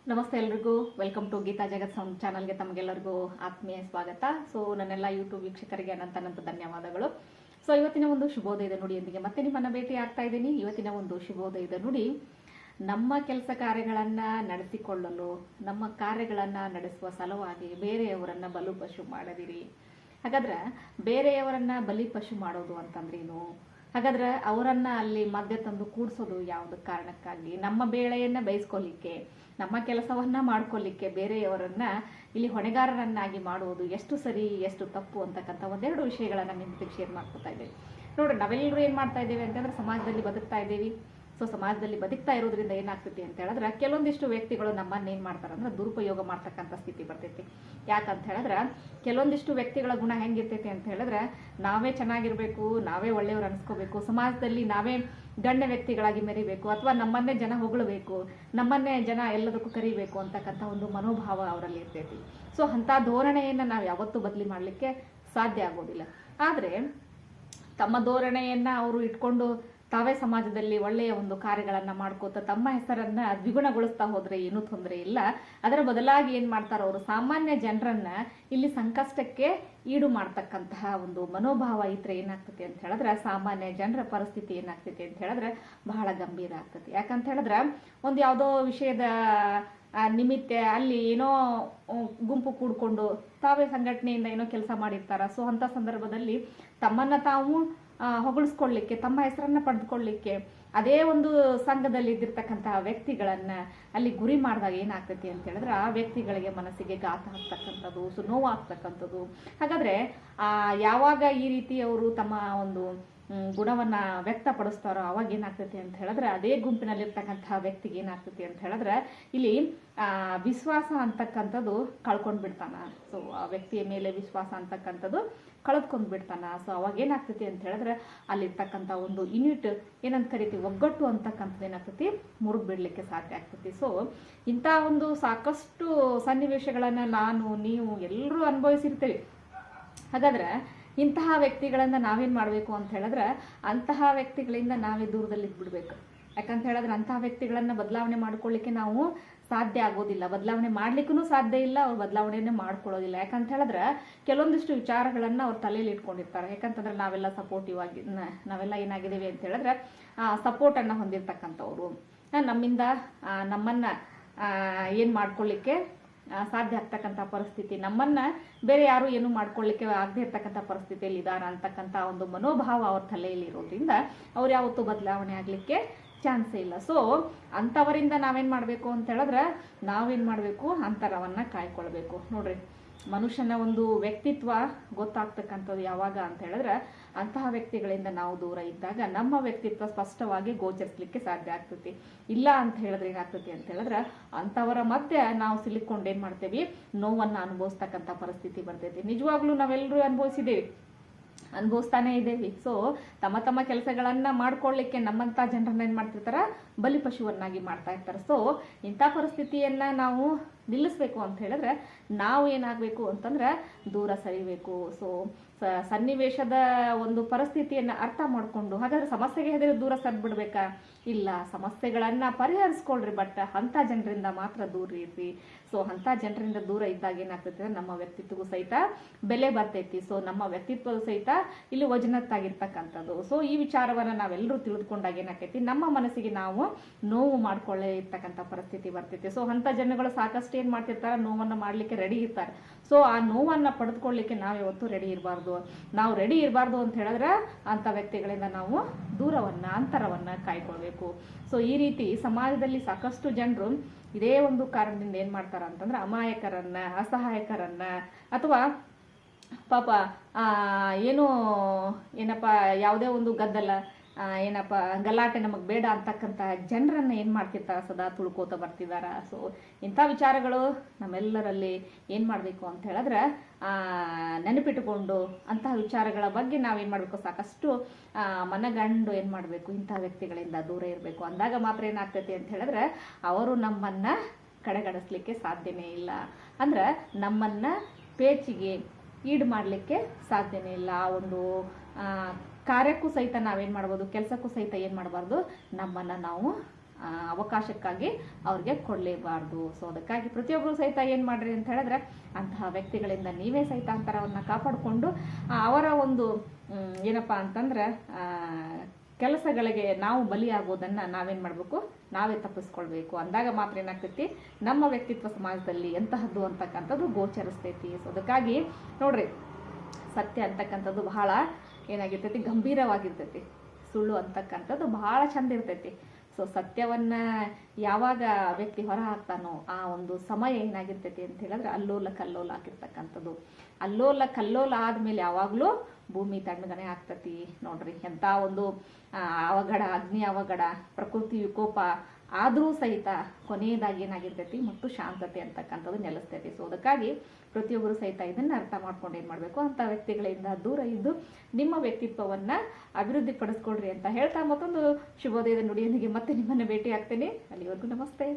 ನಮಸ್ತೆ ಎಲ್ರಿಗೂ, welcome to Geeta Jagat sound ಚಾನಲ್ಗೆ ತಮಗೆಲ್ಲರಿಗೂ ಆತ್ಮೀಯ ಸ್ವಾಗತ. ಸೊ ನನ್ನೆಲ್ಲ ಯೂಟ್ಯೂಬ್ ವೀಕ್ಷಕರಿಗೆ ಅನಂತ ಧನ್ಯವಾದಗಳು. ಸೊ ಇವತ್ತಿನ ಒಂದು ಶುಭೋದಯದ ನುಡಿಯೊಂದಿಗೆ ಮತ್ತೆ ನಿಮ್ಮನ್ನ ಭೇಟಿ ಆಗ್ತಾ ಇದ್ದೀನಿ. ಇವತ್ತಿನ ಒಂದು ಶುಭೋದಯದ ನುಡಿ, ನಮ್ಮ ಕೆಲಸ ಕಾರ್ಯಗಳನ್ನು ನಡೆಸಿಕೊಳ್ಳಲು, ನಮ್ಮ ಕಾರ್ಯಗಳನ್ನು ನಡೆಸುವ ಸಲುವಾಗಿ ಬೇರೆಯವರನ್ನ ಬಲಿಪಶು ಮಾಡದಿರಿ. ಹಾಗಾದ್ರೆ ಬೇರೆಯವರನ್ನ ಬಲಿಪಶು ಮಾಡೋದು ಅಂತಂದ್ರೇನು? ಹಾಗಾದ್ರೆ ಅವರನ್ನ ಅಲ್ಲಿ ಮಧ್ಯೆ ತಂದು ಕೂಡಿಸೋದು ಯಾವ್ದು ಕಾರಣಕ್ಕಾಗಿ? ನಮ್ಮ ಬೇಳೆಯನ್ನ ಬೇಯಿಸ್ಕೊಲಿಕ್ಕೆ, ನಮ್ಮ ಕೆಲಸವನ್ನ ಮಾಡ್ಕೊಲಿಕ್ಕೆ ಬೇರೆಯವರನ್ನ ಇಲ್ಲಿ ಹೊಣೆಗಾರರನ್ನಾಗಿ ಮಾಡುವುದು ಎಷ್ಟು ಸರಿ, ಎಷ್ಟು ತಪ್ಪು ಅಂತಕ್ಕಂಥ ಒಂದೆರಡು ವಿಷಯಗಳನ್ನ ನಿಮ್ಮ ಜೊತೆಗೆ ಶೇರ್ ಮಾಡ್ಕೊತಾ ಇದ್ದೇವೆ. ನೋಡ್ರಿ, ನಾವೆಲ್ಲರೂ ಏನ್ ಮಾಡ್ತಾ ಇದ್ದೇವೆ ಅಂತಂದ್ರೆ ಸಮಾಜದಲ್ಲಿ ಬದುಕ್ತಾ ಇದ್ದೀವಿ. ಸೊ ಸಮಾಜದಲ್ಲಿ ಬದುಕ್ತಾ ಇರೋದ್ರಿಂದ ಏನಾಗ್ತೈತಿ ಅಂತ ಹೇಳಿದ್ರೆ, ಕೆಲವೊಂದಿಷ್ಟು ವ್ಯಕ್ತಿಗಳು ನಮ್ಮನ್ನ ಏನ್ ಮಾಡ್ತಾರೆ ಅಂದ್ರೆ ದುರುಪಯೋಗ ಮಾಡ್ತಕ್ಕಂಥ ಸ್ಥಿತಿ ಬರ್ತೈತಿ. ಯಾಕಂತ ಹೇಳಿದ್ರೆ ಕೆಲವೊಂದಿಷ್ಟು ವ್ಯಕ್ತಿಗಳ ಗುಣ ಹೆಂಗಿರ್ತೈತಿ ಅಂತ ಹೇಳಿದ್ರೆ, ನಾವೇ ಚೆನ್ನಾಗಿರ್ಬೇಕು, ನಾವೇ ಒಳ್ಳೆಯವ್ರು ಅನ್ಸ್ಕೋಬೇಕು, ಸಮಾಜದಲ್ಲಿ ನಾವೇ ಗಣ್ಯ ವ್ಯಕ್ತಿಗಳಾಗಿ ಮೆರಿಬೇಕು, ಅಥವಾ ನಮ್ಮನ್ನೇ ಜನ ಹೊಗಳಬೇಕು, ನಮ್ಮನ್ನೇ ಜನ ಎಲ್ಲದಕ್ಕೂ ಕರಿಬೇಕು ಅಂತಕ್ಕಂಥ ಒಂದು ಮನೋಭಾವ ಅವರಲ್ಲಿ ಇರ್ತೈತಿ. ಸೊ ಅಂತ ಧೋರಣೆಯನ್ನ ನಾವು ಯಾವತ್ತೂ ಬದಲಿ ಮಾಡ್ಲಿಕ್ಕೆ ಸಾಧ್ಯ ಆಗೋದಿಲ್ಲ. ಆದ್ರೆ ತಮ್ಮ ಧೋರಣೆಯನ್ನ ಅವರು ಇಟ್ಕೊಂಡು ತಾವೇ ಸಮಾಜದಲ್ಲಿ ಒಳ್ಳೆಯ ಒಂದು ಕಾರ್ಯಗಳನ್ನ ಮಾಡ್ಕೋತ ತಮ್ಮ ಹೆಸರನ್ನ ದ್ವಿಗುಣಗೊಳಿಸ್ತಾ ಹೋದ್ರೆ ಏನೂ ತೊಂದರೆ ಇಲ್ಲ. ಅದರ ಬದಲಾಗಿ ಏನ್ ಮಾಡ್ತಾರ, ಅವರು ಸಾಮಾನ್ಯ ಜನರನ್ನ ಇಲ್ಲಿ ಸಂಕಷ್ಟಕ್ಕೆ ಈಡು ಮಾಡ್ತಕ್ಕಂತಹ ಒಂದು ಮನೋಭಾವ ಇದ್ರೆ ಏನಾಗ್ತತಿ ಅಂತ ಹೇಳಿದ್ರೆ, ಸಾಮಾನ್ಯ ಜನರ ಪರಿಸ್ಥಿತಿ ಏನಾಗ್ತೈತಿ ಅಂತ ಹೇಳಿದ್ರೆ ಬಹಳ ಗಂಭೀರ ಆಗ್ತತಿ. ಯಾಕಂತ ಹೇಳಿದ್ರೆ ಒಂದು ಯಾವುದೋ ವಿಷಯದ ನಿಮಿತ್ತ ಅಲ್ಲಿ ಏನೋ ಗುಂಪು ಕೂಡ್ಕೊಂಡು ತಾವೇ ಸಂಘಟನೆಯಿಂದ ಏನೋ ಕೆಲಸ ಮಾಡಿರ್ತಾರ. ಸೊ ಅಂತ ಸಂದರ್ಭದಲ್ಲಿ ತಮ್ಮನ್ನ ತಾವು ಹೊಗಳಿಸ್ಕೊಳ್ಳಿಕ್ಕೆ, ತಮ್ಮ ಹೆಸರನ್ನ ಪಡೆದುಕೊಳ್ಳಿಕ್ಕೆ ಅದೇ ಒಂದು ಸಂಘದಲ್ಲಿ ಇದ್ದಿರ್ತಕ್ಕಂತಹ ವ್ಯಕ್ತಿಗಳನ್ನ ಅಲ್ಲಿ ಗುರಿ ಮಾಡಿದಾಗ ಏನಾಗ್ತೈತಿ ಅಂತ ಹೇಳಿದ್ರೆ, ಆ ವ್ಯಕ್ತಿಗಳಿಗೆ ಮನಸ್ಸಿಗೆ ಘಾತ ಆಗ್ತಕ್ಕಂಥದ್ದು, ನೋವು ಆಗ್ತಕ್ಕಂಥದ್ದು. ಹಾಗಾದ್ರೆ ಯಾವಾಗ ಈ ರೀತಿ ಅವರು ತಮ್ಮ ಒಂದು ಗುಣವನ್ನ ವ್ಯಕ್ತಪಡಿಸ್ತಾರೋ ಅವಾಗ ಏನಾಗ್ತೈತಿ ಅಂತ ಹೇಳಿದ್ರೆ, ಅದೇ ಗುಂಪಿನಲ್ಲಿರ್ತಕ್ಕಂತಹ ವ್ಯಕ್ತಿಗೆ ಏನಾಗ್ತೈತಿ ಅಂತ ಹೇಳಿದ್ರೆ ಇಲ್ಲಿ ವಿಶ್ವಾಸ ಅಂತಕ್ಕಂಥದ್ದು ಕಳ್ಕೊಂಡ್ ಬಿಡ್ತಾನ. ಸೊ ಆ ವ್ಯಕ್ತಿಯ ಮೇಲೆ ವಿಶ್ವಾಸ ಅಂತಕ್ಕಂಥದ್ದು ಕಳೆದ್ಕೊಂಡ್ ಬಿಡ್ತಾನ. ಸೊ ಅವಾಗ ಏನಾಗ್ತೈತಿ ಅಂತ ಹೇಳಿದ್ರೆ, ಅಲ್ಲಿರ್ತಕ್ಕಂಥ ಒಂದು ಯೂನಿಟ್ ಏನಂತ ಕರಿತೀವಿ, ಒಗ್ಗಟ್ಟು ಅಂತಕ್ಕಂಥದ್ದು ಏನಾಗ್ತೈತಿ, ಮುರಿದು ಬಿಡ್ಲಿಕ್ಕೆ ಸಾಧ್ಯ ಆಗ್ತೈತಿ. ಸೊ ಇಂಥ ಒಂದು ಸಾಕಷ್ಟು ಸನ್ನಿವೇಶಗಳನ್ನ ನಾನು, ನೀವು ಎಲ್ಲರೂ ಅನುಭವಿಸಿರ್ತೀವಿ. ಹಾಗಾದ್ರೆ ಇಂತಹ ವ್ಯಕ್ತಿಗಳನ್ನ ನಾವೇನ್ ಮಾಡ್ಬೇಕು ಅಂತ ಹೇಳಿದ್ರೆ, ಅಂತಹ ವ್ಯಕ್ತಿಗಳಿಂದ ನಾವೇ ದೂರದಲ್ಲಿ ಇದ್ಬಿಡ್ಬೇಕು. ಯಾಕಂತ ಹೇಳಿದ್ರೆ ಅಂತಹ ವ್ಯಕ್ತಿಗಳನ್ನ ಬದಲಾವಣೆ ಮಾಡ್ಕೊಳ್ಳಿಕ್ಕೆ ನಾವು ಸಾಧ್ಯ ಆಗೋದಿಲ್ಲ, ಬದಲಾವಣೆ ಮಾಡ್ಲಿಕ್ಕೂ ಸಾಧ್ಯ ಇಲ್ಲ, ಅವ್ರು ಬದಲಾವಣೆಯನ್ನೇ ಮಾಡ್ಕೊಳ್ಳೋದಿಲ್ಲ. ಯಾಕಂತ ಹೇಳಿದ್ರೆ ಕೆಲವೊಂದಿಷ್ಟು ವಿಚಾರಗಳನ್ನ ಅವ್ರ ತಲೆಯಲ್ಲಿ ಇಟ್ಕೊಂಡಿರ್ತಾರೆ. ಯಾಕಂತಂದ್ರೆ ನಾವೆಲ್ಲ ಸಪೋರ್ಟಿವ್ ಆಗಿ, ನಾವೆಲ್ಲ ಏನಾಗಿದ್ದೀವಿ ಅಂತ ಹೇಳಿದ್ರೆ ಸಪೋರ್ಟ್ ಅನ್ನ ಹೊಂದಿರ್ತಕ್ಕಂಥವ್ರು, ನಮ್ಮಿಂದ ನಮ್ಮನ್ನ ಏನ್ ಮಾಡ್ಕೊಳ್ಳಿಕ್ಕೆ ಸಾಧ್ಯ ಆಗ್ತಕ್ಕಂಥ ಪರಿಸ್ಥಿತಿ, ನಮ್ಮನ್ನ ಬೇರೆ ಯಾರು ಏನು ಮಾಡ್ಕೊಳ್ಳಿಕ್ಕೆ ಆಗದೆ ಇರ್ತಕ್ಕಂಥ ಪರಿಸ್ಥಿತಿಯಲ್ಲಿ ಇದಾರ ಅಂತಕ್ಕಂಥ ಒಂದು ಮನೋಭಾವ ಅವ್ರ ತಲೆಯಲ್ಲಿ ಇರೋದ್ರಿಂದ ಅವ್ರು ಯಾವತ್ತೂ ಬದಲಾವಣೆ ಆಗ್ಲಿಕ್ಕೆ ಚಾನ್ಸೇ ಇಲ್ಲ. ಸೊ ಅಂಥವರಿಂದ ನಾವೇನ್ ಮಾಡ್ಬೇಕು ಅಂತ ಹೇಳಿದ್ರೆ, ನಾವೇನ್ ಮಾಡ್ಬೇಕು, ಅಂತರವನ್ನ ಕಾಯ್ಕೊಳ್ಬೇಕು. ನೋಡ್ರಿ, ಮನುಷ್ಯನ ಒಂದು ವ್ಯಕ್ತಿತ್ವ ಗೊತ್ತಾಗ್ತಕ್ಕಂಥದ್ದು ಯಾವಾಗ ಅಂತ ಹೇಳಿದ್ರೆ, ಅಂತಹ ವ್ಯಕ್ತಿಗಳಿಂದ ನಾವು ದೂರ ಇದ್ದಾಗ ನಮ್ಮ ವ್ಯಕ್ತಿತ್ವ ಸ್ಪಷ್ಟವಾಗಿ ಗೋಚರಿಸಲಿಕ್ಕೆ ಸಾಧ್ಯ ಆಗ್ತೈತಿ. ಇಲ್ಲ ಅಂತ ಹೇಳಿದ್ರೆ ಏನಾಗ್ತೈತಿ ಅಂತ ಹೇಳಿದ್ರೆ, ಅಂಥವರ ಮಧ್ಯೆ ನಾವು ಸಿಲುಕೊಂಡು ಏನ್ ಮಾಡ್ತೇವಿ, ನೋವನ್ನ ಅನುಭವಿಸ್ತಕ್ಕಂಥ ಪರಿಸ್ಥಿತಿ ಬರ್ತೈತಿ. ನಿಜವಾಗ್ಲೂ ನಾವೆಲ್ಲರೂ ಅನುಭವಿಸ್ತಾನೆ ಇದ್ದೇವೆ. ಸೊ ತಮ್ಮ ತಮ್ಮ ಕೆಲಸಗಳನ್ನ ಮಾಡ್ಕೊಳ್ಳಿಕ್ಕೆ ನಮ್ಮಂತ ಜನರನ್ನ ಏನ್ ಮಾಡ್ತಿರ್ತಾರ, ಬಲಿಪಶುವನ್ನಾಗಿ ಮಾಡ್ತಾ ಇರ್ತಾರೆ. ಸೊ ಇಂಥ ಪರಿಸ್ಥಿತಿಯನ್ನ ನಾವು ನಿಲ್ಲಿಸ್ಬೇಕು ಅಂತ ಹೇಳಿದ್ರೆ ನಾವು ಏನಾಗಬೇಕು ಅಂತಂದ್ರೆ ದೂರ ಸರಿಬೇಕು. ಸೊ ಸನ್ನಿವೇಶದ ಒಂದು ಪರಿಸ್ಥಿತಿಯನ್ನ ಅರ್ಥ ಮಾಡ್ಕೊಂಡು, ಹಾಗಾದ್ರೆ ಸಮಸ್ಯೆಗೆ ಹೆದರಿ ದೂರ ಸರಿಬಿಡ್ಬೇಕಾ? ಇಲ್ಲ, ಸಮಸ್ಯೆಗಳನ್ನ ಪರಿಹರಿಸ್ಕೊಳ್ರಿ, ಬಟ್ ಅಂತ ಜನರಿಂದ ಮಾತ್ರ ದೂರ ಇರ್ರಿ. ಸೊ ಅಂತ ಜನರಿಂದ ದೂರ ಇದ್ದಾಗ ಏನಾಗ್ತೈತಿ, ನಮ್ಮ ವ್ಯಕ್ತಿತ್ವಗೂ ಸಹಿತ ಬೆಲೆ ಬರ್ತೈತಿ. ಸೊ ನಮ್ಮ ವ್ಯಕ್ತಿತ್ವದ ಸಹಿತ ಇಲ್ಲಿ ವಜನತ್ತಾಗಿರ್ತಕ್ಕಂಥದ್ದು. ಸೊ ಈ ವಿಚಾರವನ್ನ ನಾವೆಲ್ಲರೂ ತಿಳಿದುಕೊಂಡಾಗ ಏನಾಗ್ತೈತಿ, ನಮ್ಮ ಮನಸ್ಸಿಗೆ ನಾವು ನೋವು ಮಾಡ್ಕೊಳ್ಳೇ ಇರ್ತಕ್ಕಂಥ ಪರಿಸ್ಥಿತಿ ಬರ್ತೈತಿ. ಸೊ ಅಂತ ಜನಗಳು ಸಾಕಷ್ಟು ಏನ್ ಮಾಡ್ತಿರ್ತಾರ, ನೋವನ್ನ ಮಾಡ್ಲಿಕ್ಕೆ ರೆಡಿ ಇರ್ತಾರೆ. ಸೊ ಆ ನೋವನ್ನ ಪಡೆದುಕೊಳ್ಳಿಕ್ಕೆ ನಾವು ಯಾವತ್ತೂ ರೆಡಿ ಇರಬಾರ್ದು. ನಾವು ರೆಡಿ ಇರಬಾರ್ದು ಅಂತ ಹೇಳಿದ್ರೆ ಅಂತ ವ್ಯಕ್ತಿಗಳಿಂದ ನಾವು ದೂರವನ್ನ, ಅಂತರವನ್ನ ಕಾಯ್ಕೊಳ್ಬೇಕು. ಸೊ ಈ ರೀತಿ ಸಮಾಜದಲ್ಲಿ ಸಾಕಷ್ಟು ಜನರು ಇದೇ ಒಂದು ಕಾರಣದಿಂದ ಏನ್ ಮಾಡ್ತಾರ ಅಂತಂದ್ರೆ, ಅಮಾಯಕರನ್ನ, ಅಸಹಾಯಕರನ್ನ, ಅಥವಾ ಪಾಪ ಏನಪ್ಪ ಯಾವುದೇ ಒಂದು ಗದ್ದಲ, ಏನಪ್ಪ ಗಲಾಟೆ ನಮಗ್ ಬೇಡ ಅಂತಕ್ಕಂಥ ಜನರನ್ನ ಏನ್ ಮಾಡ್ತಿರ್ತಾರ, ಸದಾ ತುಳ್ಕೋತ ಬರ್ತಿದಾರ. ಸೊ ಇಂಥ ವಿಚಾರಗಳು ನಮ್ಮೆಲ್ಲರಲ್ಲಿ ಏನ್ ಮಾಡ್ಬೇಕು ಅಂತ ಹೇಳಿದ್ರೆ, ನೆನಪಿಟ್ಟುಕೊಂಡು ಅಂತಹ ವಿಚಾರಗಳ ಬಗ್ಗೆ ನಾವೇನ್ ಮಾಡ್ಬೇಕು, ಸಾಕಷ್ಟು ಮನಗಂಡು ಏನ್ ಮಾಡ್ಬೇಕು, ಇಂತಹ ವ್ಯಕ್ತಿಗಳಿಂದ ದೂರ ಇರಬೇಕು. ಅಂದಾಗ ಮಾತ್ರ ಏನಾಗ್ತೈತಿ ಅಂತ ಹೇಳಿದ್ರೆ, ಅವರು ನಮ್ಮನ್ನ ಕಡೆಗಣಿಸ್ಲಿಕ್ಕೆ ಸಾಧ್ಯನೇ ಇಲ್ಲ. ಅಂದ್ರೆ ನಮ್ಮನ್ನ ಪೇಚಿಗೆ ಈಡು ಮಾಡ್ಲಿಕ್ಕೆ ಸಾಧ್ಯನೇ ಇಲ್ಲ. ಆ ಒಂದು ಕಾರ್ಯಕ್ಕೂ ಸಹಿತ ನಾವೇನ್ ಮಾಡ್ಬೋದು, ಕೆಲಸಕ್ಕೂ ಸಹಿತ ಏನ್ ಮಾಡಬಾರ್ದು, ನಮ್ಮನ್ನ ನಾವು ಅವಕಾಶಕ್ಕಾಗಿ ಅವ್ರಿಗೆ ಕೊಡಲೇಬಾರ್ದು. ಸೊ ಅದಕ್ಕಾಗಿ ಪ್ರತಿಯೊಬ್ಬರು ಸಹಿತ ಏನು ಮಾಡ್ರಿ ಅಂತ ಹೇಳಿದ್ರೆ ಅಂತಹ ವ್ಯಕ್ತಿಗಳಿಂದ ನೀವೇ ಸಹಿತ ಅಂತರವನ್ನು ಕಾಪಾಡಿಕೊಂಡು ಅವರ ಒಂದು ಏನಪ್ಪ ಅಂತಂದ್ರೆ ಕೆಲಸಗಳಿಗೆ ನಾವು ಬಲಿಯಾಗೋದನ್ನು ನಾವೇನು ಮಾಡಬೇಕು, ನಾವೇ ತಪ್ಪಿಸ್ಕೊಳ್ಬೇಕು. ಅಂದಾಗ ಮಾತ್ರ ಏನಾಗ್ತೈತಿ, ನಮ್ಮ ವ್ಯಕ್ತಿತ್ವ ಸಮಾಜದಲ್ಲಿ ಎಂತಹದ್ದು ಅಂತಕ್ಕಂಥದ್ದು ಗೋಚರಿಸ್ತೈತಿ. ಸೊ ಅದಕ್ಕಾಗಿ ನೋಡ್ರಿ, ಸತ್ಯ ಅಂತಕ್ಕಂಥದ್ದು ಬಹಳ ಏನಾಗಿರ್ತೈತಿ, ಗಂಭೀರವಾಗಿರ್ತೈತಿ. ಸುಳ್ಳು ಅಂತಕ್ಕಂಥದ್ದು ಬಹಳ ಚಂದ ಇರ್ತೈತಿ. ಸೊ ಸತ್ಯವನ್ನ ಯಾವಾಗ ವ್ಯಕ್ತಿ ಹೊರ ಹಾಕ್ತಾನೋ ಆ ಒಂದು ಸಮಯ ಏನಾಗಿರ್ತೈತಿ ಅಂತ ಹೇಳಿದ್ರೆ ಅಲ್ಲೋಲ ಕಲ್ಲೋಲ ಆಗಿರ್ತಕ್ಕಂಥದ್ದು. ಅಲ್ಲೋಲ ಕಲ್ಲೋಲ ಆದ್ಮೇಲೆ ಯಾವಾಗ್ಲೂ ಭೂಮಿ ತಣ್ಣಗನೆ ಆಗ್ತತಿ. ನೋಡ್ರಿ, ಎಂತ ಒಂದು ಅವಘಡ, ಅಗ್ನಿ ಅವಘಡ, ಪ್ರಕೃತಿ ವಿಕೋಪ ಆದರೂ ಸಹಿತ ಕೊನೆಯದಾಗಿ ಏನಾಗಿರ್ತೈತಿ, ಮತ್ತು ಶಾಂತತೆ ಅಂತಕ್ಕಂಥದ್ದು ನೆಲೆಸ್ತೈತಿ. ಸೊ ಅದಕ್ಕಾಗಿ ಪ್ರತಿಯೊಬ್ಬರು ಸಹಿತ ಇದನ್ನ ಅರ್ಥ ಮಾಡ್ಕೊಂಡು ಏನು ಮಾಡಬೇಕು, ಅಂತ ವ್ಯಕ್ತಿಗಳಿಂದ ದೂರ ಇದ್ದು ನಿಮ್ಮ ವ್ಯಕ್ತಿತ್ವವನ್ನ ಅಭಿವೃದ್ಧಿ ಪಡಿಸ್ಕೊಳ್ರಿ ಅಂತ ಹೇಳ್ತಾ ಮತ್ತೊಂದು ಶುಭೋದಯದ ನುಡಿಯೊಂದಿಗೆ ಮತ್ತೆ ನಿಮ್ಮನ್ನು ಭೇಟಿ ಆಗ್ತೇನೆ. ಅಲ್ಲಿವರೆಗೂ ನಮಸ್ತೆ.